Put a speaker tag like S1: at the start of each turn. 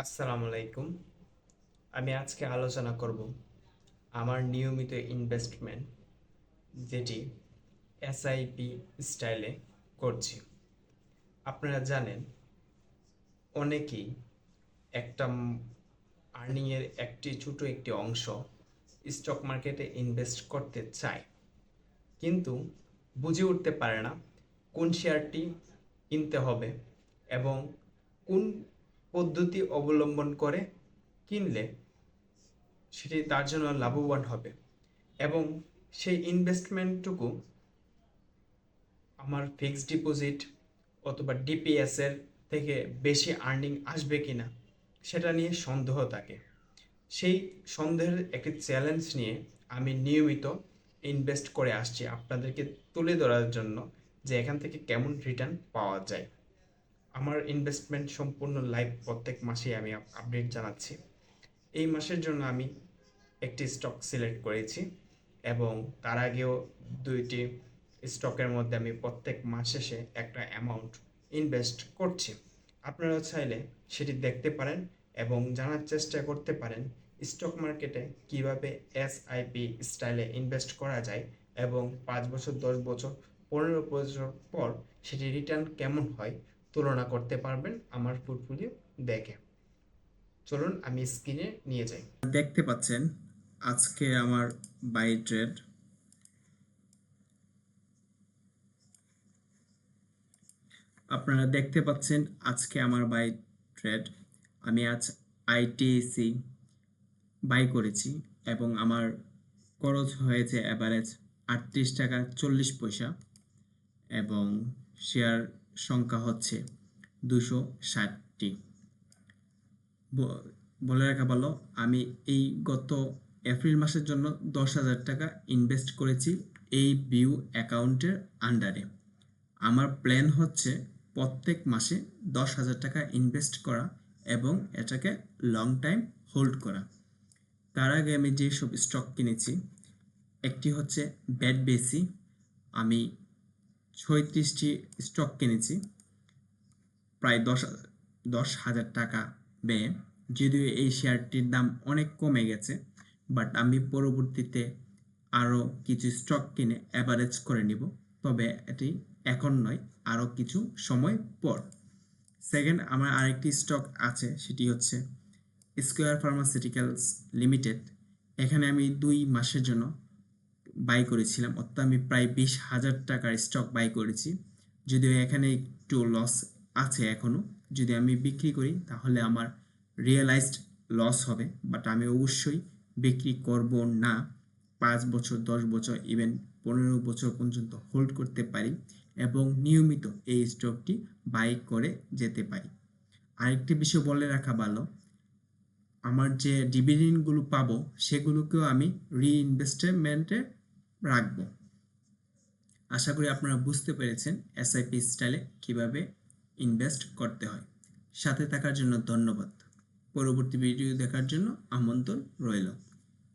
S1: আসসালামু আলাইকুম। আমি আজকে আলোচনা করব আমার নিয়মিত ইনভেস্টমেন্ট, যেটি এসআইপি স্টাইলে করছি। আপনারা জানেন, অনেকেই একটা আর্নিংয়ের একটি অংশ স্টক মার্কেটে ইনভেস্ট করতে চায়, কিন্তু বুঝে উঠতে পারে না কোন শেয়ারটি কিনতে হবে এবং কোন পদ্ধতি অবলম্বন করে কিনলে সেটি তার জন্য লাভবান হবে এবং সেই ইনভেস্টমেন্টটুকু আমার ফিক্সড ডিপোজিট অথবা ডিপিএস এর থেকে বেশি আর্নিং আসবে কিনা সেটা নিয়ে সন্দেহ থাকে। সেই সন্দেহের একটি চ্যালেঞ্জ নিয়ে আমি নিয়মিত ইনভেস্ট করে আসছি আপনাদেরকে তুলে ধরার জন্য, যে এখান থেকে কেমন রিটার্ন পাওয়া যায়। আমার ইনভেস্টমেন্ট সম্পূর্ণ লাইভ প্রত্যেক মাসেই আমি আপডেট জানাচ্ছি। এই মাসের জন্য আমি একটি স্টক সিলেক্ট করেছি এবং তার আগেও দুইটি স্টকের মধ্যে আমি প্রত্যেক মাস শেষে একটা অ্যামাউন্ট ইনভেস্ট করছি। আপনারা চাইলে সেটি দেখতে পারেন এবং জানার চেষ্টা করতে পারেন স্টক মার্কেটে কিভাবে এসআইপি স্টাইলে ইনভেস্ট করা যায় এবং 5 বছর, 10 বছর, 15 বছর পর সেটি রিটার্ন কেমন হয় তুলনা করতে পারবেন আমার পোর্টফোলিও দেখে। চলুন আমি স্ক্রিনে নিয়ে যাই।
S2: দেখতে পাচ্ছেন আজকে আমার বাই ট্রেড। আপনারা দেখতে পাচ্ছেন আজকে আমার বাই ট্রেড। আমি আজ আইটিসি বাই করেছি এবং আমার খরচ হয়েছে অ্যাভারেজ 38 টাকা 40 পয়সা এবং শেয়ার সংখ্যা হচ্ছে 260টি। বলে রাখা ভালো, আমি এই গত এপ্রিল মাসের জন্য 10,000 টাকা ইনভেস্ট করেছি এই ভিউ অ্যাকাউন্টের আন্ডারে। আমার প্ল্যান হচ্ছে প্রত্যেক মাসে 10,000 টাকা ইনভেস্ট করা এবং এটাকে লং টাইম হোল্ড করা। তার আগে আমি যেসব স্টক কিনেছি, একটি হচ্ছে ব্যাড বেসি। আমি 36টি স্টক কিনেছি প্রায় 10,000 টাকা ব্যয়ে। যদিও এই শেয়ারটির দাম অনেক কমে গেছে, বাট আমি পরবর্তীতে আরও কিছু স্টক কিনে অ্যাভারেজ করে নিব, তবে এটি এখন নয়, আরও কিছু সময় পর। সেকেন্ড, আমার আরেকটি স্টক আছে, সেটি হচ্ছে স্কোয়ার ফার্মাসিউটিক্যালস লিমিটেড। এখানে আমি 2 মাসের জন্য বাই করেছিলাম, অর্থাৎ আমি প্রায় 20,000 টাকার স্টক বাই করেছি। যদিও এখানে একটু লস আছে এখনও, যদি আমি বিক্রি করি তাহলে আমার রিয়েলাইজড লস হবে, বাট আমি অবশ্যই বিক্রি করব না। 5 বছর, 10 বছর, ইভেন 15 বছর পর্যন্ত হোল্ড করতে পারি এবং নিয়মিত এই স্টকটি বাই করে যেতে পারি। আরেকটি বিষয় বলে রাখা ভালো, আমার যে ডিভিডেন্ডগুলো পাবো সেগুলোকেও আমি রিইনভেস্টমেন্টে রাখবো। আশা করি আপনারা বুঝতে পেরেছেন এসআইপি স্টাইলে কিভাবে ইনভেস্ট করতে হয়। সাথে থাকার জন্য ধন্যবাদ। পরবর্তী ভিডিও দেখার জন্য আমন্ত্রণ রইল।